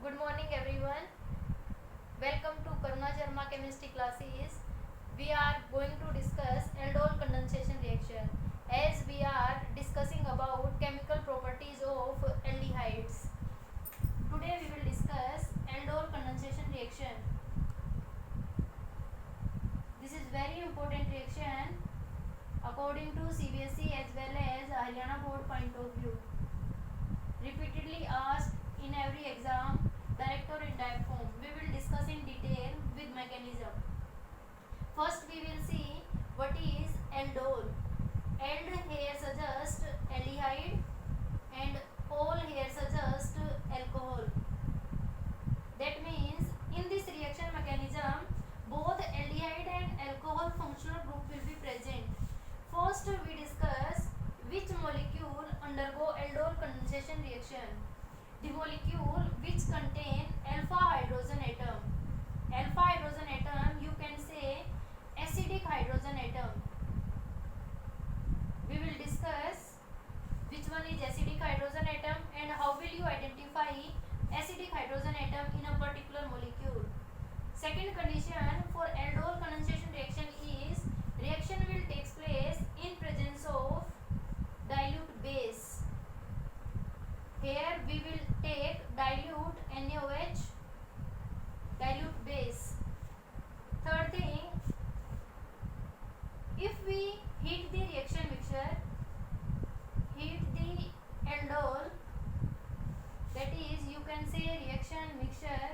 Good morning everyone. Welcome to Karuna Sharma chemistry classes. We are going to discuss aldol condensation reaction. As we are discussing about chemical properties of aldehydes. Today we will discuss aldol condensation reaction. This is very important reaction according to CBSE as well as Haryana board point of view. Repeatedly asked in every exam, direct or indirect form. We will discuss in detail with mechanism. First we will see what is aldol. Ald here suggests aldehyde and ol here suggests alcohol. That means in this reaction mechanism both aldehyde and alcohol functional group will be present. First we discuss which molecule undergo aldol condensation reaction. The molecule which contain alpha hydrogen atom. Alpha hydrogen atom you can say acidic hydrogen atom. We will discuss which one is acidic hydrogen atom and how will you identify acidic hydrogen atom in a particular molecule. Second condition for aldol condensation reaction is reaction will take place in presence of dilute base. Here we will take dilute NaOH, dilute base. Third thing, if we heat the reaction mixture, heat the aldol, that is you can say reaction mixture,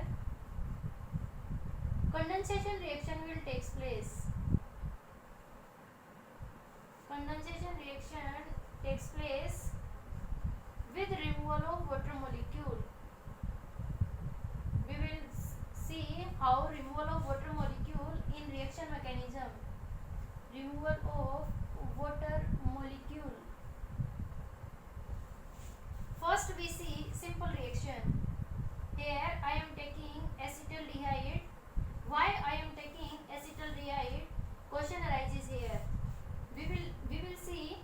condensation reaction will take place. Condensation reaction takes place with removal of water molecule. We will see how removal of water molecule in reaction mechanism. Removal of water molecule. First we see simple reaction. Here I am taking acetaldehyde. Why I am taking acetaldehyde? Question arises here. We will see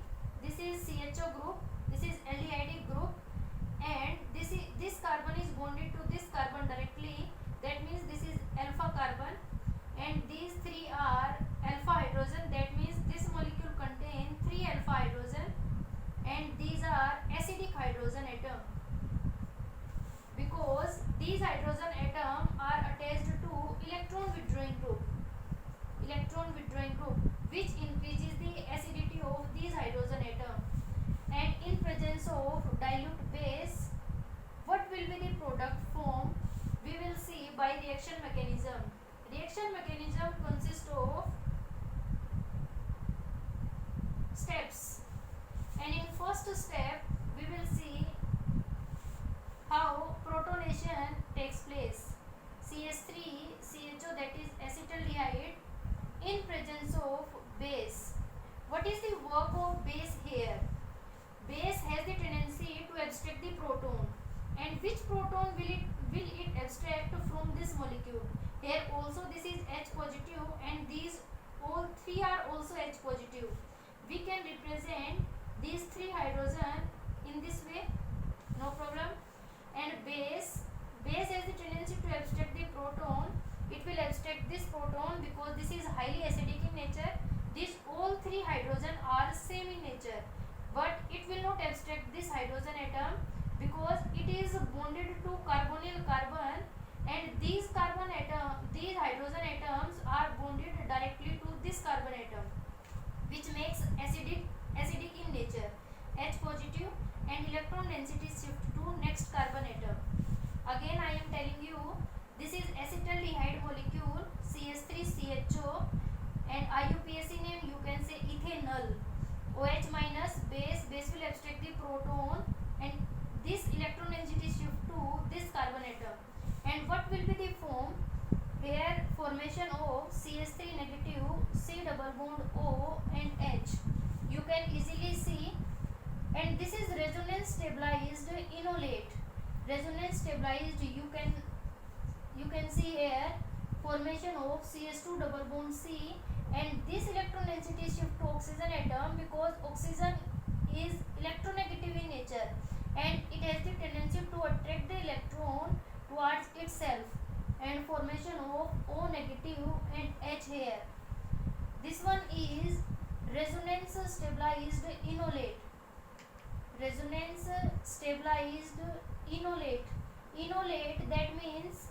this is CHO group, this is aldehydic group, and this carbon is bonded to this carbon directly. That means this is alpha carbon, and these three are alpha hydrogen. That means this molecule contain 3 alpha hydrogen, and these are acidic hydrogen atom because these hydrogen atom are attached to electron withdrawing group. Electron withdrawing group, which increases the acidity of these hydrogen atom. And in presence of dilute base, what will be the product form? We will see by reaction mechanism. Reaction mechanism consists of steps, and in first step we will see how protonation takes place. CH3CHO, that is acetaldehyde, in presence of base. What is the work of base here? Base has the tendency to abstract the proton, and which proton will it abstract from this molecule? Here also this is H positive, and these all three are also H positive. We can represent these 3 hydrogen in this way, no problem. And base has the tendency to abstract the proton. It will abstract this proton because this is highly acidic in nature. These all 3 hydrogen are same in nature, but it will not abstract this hydrogen atom because it is bonded to carbonyl carbon, and these hydrogen atoms are bonded directly to this carbon atom, which makes acidic in nature, H positive, and electron density shift to next carbon atom. Again I am telling you, this is acetaldehyde molecule CH3CHO, and IUPAC name you can say ethanol. OH minus base will abstract the proton, and this electron density shift to this carbon atom. And what will be the form? Here formation of CH3 negative, C double bond O and H. You can easily see, and this is resonance stabilized enolate. Resonance stabilized, you can see here formation of CH2 double bond C, and this electron density shift to oxygen atom because oxygen is electronegative in nature, and it has the tendency to attract the electron to towards itself and formation of O negative and H here. This one is resonance stabilized enolate. Resonance stabilized enolate. Enolate, that means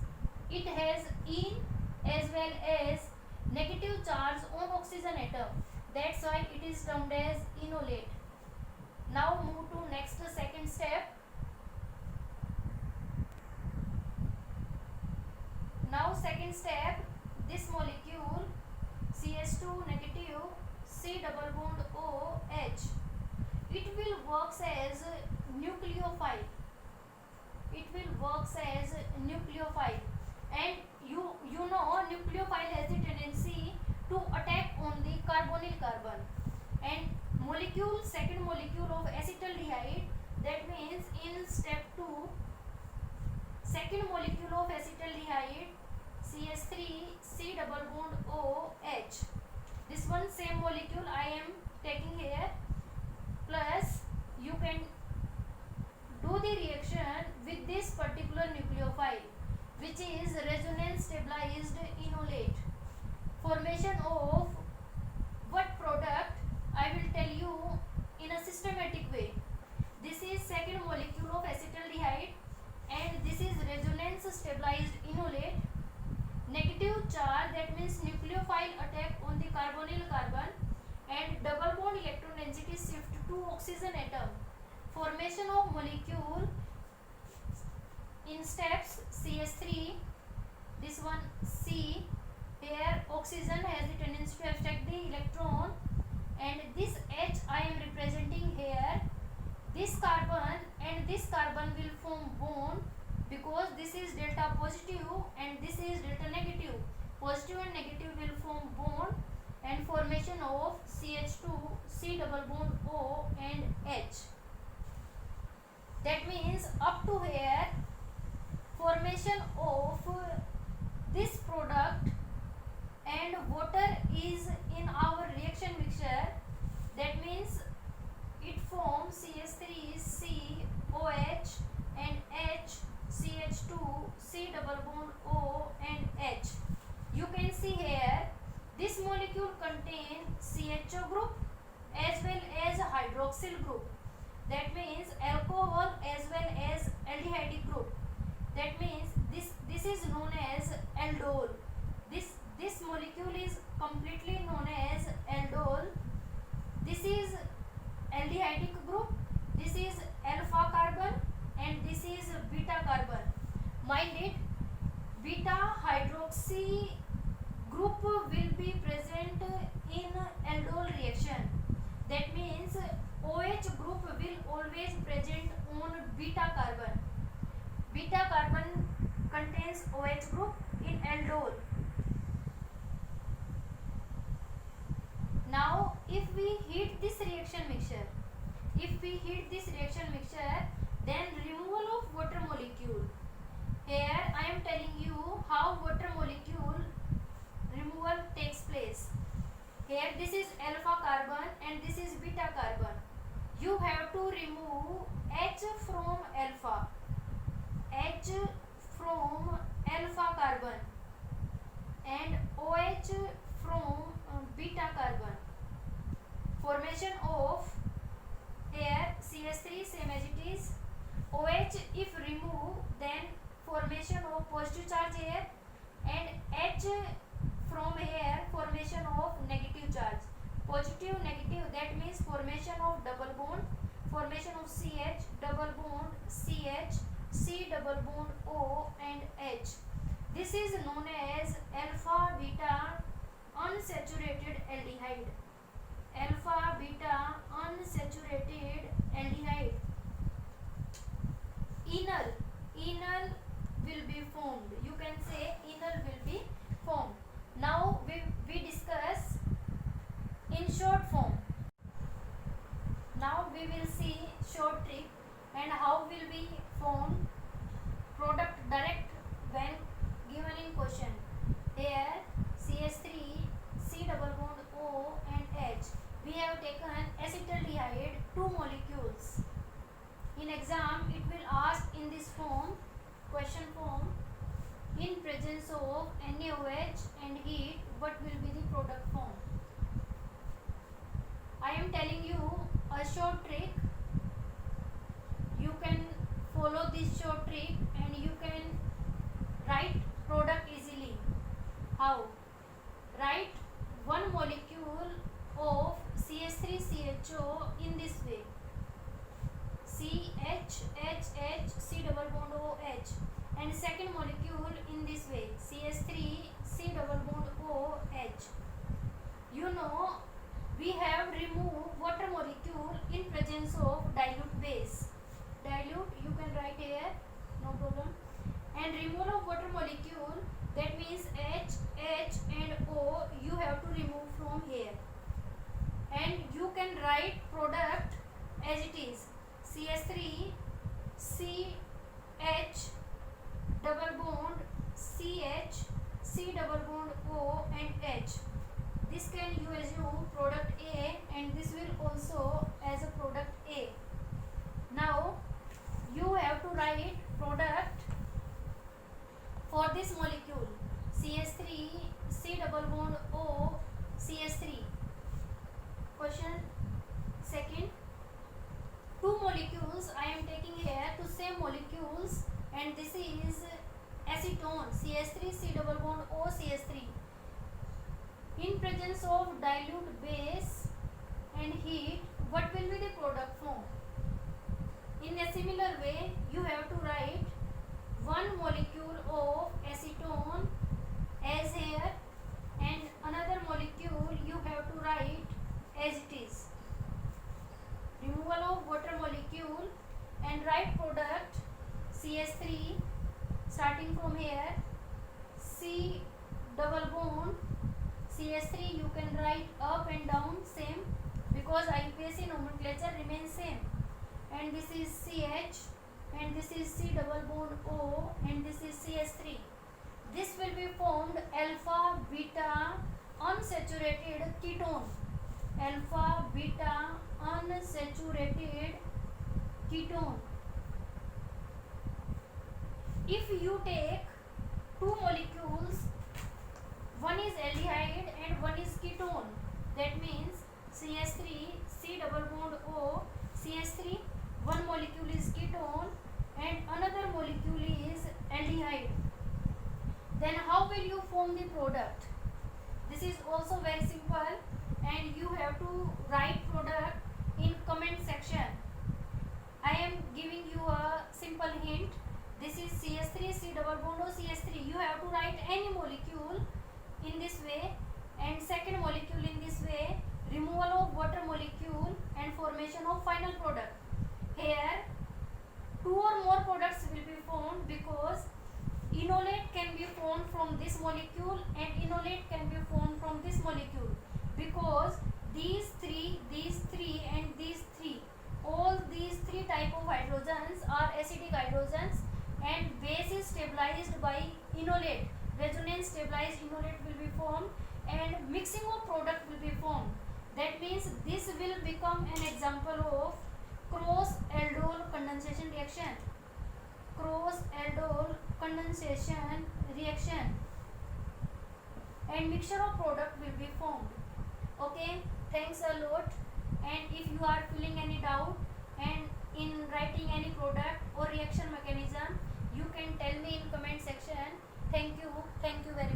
it has in as well as negative charge on oxygen atom. That's why it is termed as enolate. Now move to next second step. Now second step, this molecule CH2 negative C double bond OH, it will works as nucleophile. It will works as nucleophile, and you know nucleophile has the tendency to attack on the carbonyl carbon. And molecule, second molecule of acetaldehyde, that means in step 2, second molecule of acetaldehyde CH3 C double bond OH, this one same molecule I am taking here, plus you can do the reaction with this particular nucleophile, which is resonance stabilized enolate. Formation of what product I will tell you in a systematic way. This is second molecule of acetaldehyde and this is resonance stabilized enolate. Negative charge, that means nucleophile attack on the carbonyl carbon, and double bond electron density shift to oxygen atom. Formation of molecule in steps CH3, this one C, here oxygen has the tendency to abstract the electron, and this H I am representing here. This carbon and this carbon will form bond because this is delta positive and this is delta negative. Positive and negative will form bond and formation of CH2 C double bond O and H. That means up to here formation of this product and water is in our reaction mixture. That means it forms CH3COH and H CH2 C double bond O and H. You can see here this molecule contains CHO group as well as hydroxyl group. That means alcohol as well as aldehyde group. That means this is known as aldol. This molecule is completely known as aldol. This is aldehydic group. This is alpha carbon and this is beta carbon. Mind it, beta hydroxy group will be present in aldol reaction. That means OH group will always present on beta carbon. Beta carbon contains OH group in aldol. Now if we heat this reaction mixture, then removal of water molecule. Here I am telling you how water molecule removal takes place. Here this is alpha carbon and this is beta carbon. You have to remove H from alpha, H from alpha carbon and OH from beta carbon. Formation of here CH3 same as it is. OH if remove, then formation of positive charge here, and H from here formation of negative charge. Positive negative, that means formation of double bond, formation of CH double bond CH C double bond O and H. This is known as alpha beta unsaturated aldehyde. Alpha beta unsaturated aldehyde. Enol will be formed. You can say enol will be formed. Now we discuss in short form. Now we will see short trick and how will be formed product direct when given in question. Here CH3 C double bond O and H. We have taken acetaldehyde 2 molecules. In exam it will ask in this form, question form. In presence of NaOH and heat, what will be the product form? I am telling you a short trick. You can follow this short trick and you can write product easily. How? Write one molecule of CH3CHO in this way. CHHH C double bond OH, and second molecule in this way, CH3 C double bond OH. You know, we have removed water molecule in presence of dilute base. Dilute you can write here, no problem. And removal of water molecule, that means H, H and O you have to remove from here. And you can write product as it is, CH3 CH double bond CH C double bond O and H. This can you assume product A, and this will also as a product A. Now you have to write product for this molecule, CH3 C double bond O CH3. Question second, two molecules I am taking here, two same molecules, and this is acetone CH3 C double bond O CH3. In presence of dilute base and heat, what will be the product form? In a similar way, you have to write one molecule of acetone as here, and another molecule you have to write as it is. Removal of water molecule and write product CH3 starting from here, C double bond CH3 you can write up and down same, because IUPAC nomenclature remains same. And this is CH, and this is C double bond O, and this is CH3. This will be formed alpha beta unsaturated ketone. Alpha beta unsaturated ketone. If you take two molecules, one is aldehyde and one is ketone, that means CH3 C double bond O CH3, one molecule is ketone and another molecule is aldehyde. Then how will you form the product? This is also very simple, and you have to write product in comment section. I am giving you a simple hint. This is CH3 C double bond O CH3. You have to write any molecule in this way, and second molecule in this way, removal of water molecule and formation of final product. Here two or more products will be formed, because enolate can be formed from this molecule and enolate can be formed from this molecule, because these three and these three, all these three type of hydrogens are acidic hydrogens, and base is stabilized by enolate. Resonance stabilized enolate will be formed and mixing of product will be formed. That means this will become an example of cross aldol condensation reaction. Cross aldol condensation reaction, and mixture of product will be formed. Okay, thanks a lot. And if you are feeling any doubt and in writing any product or reaction mechanism, you can tell me in comment section. Thank you very much.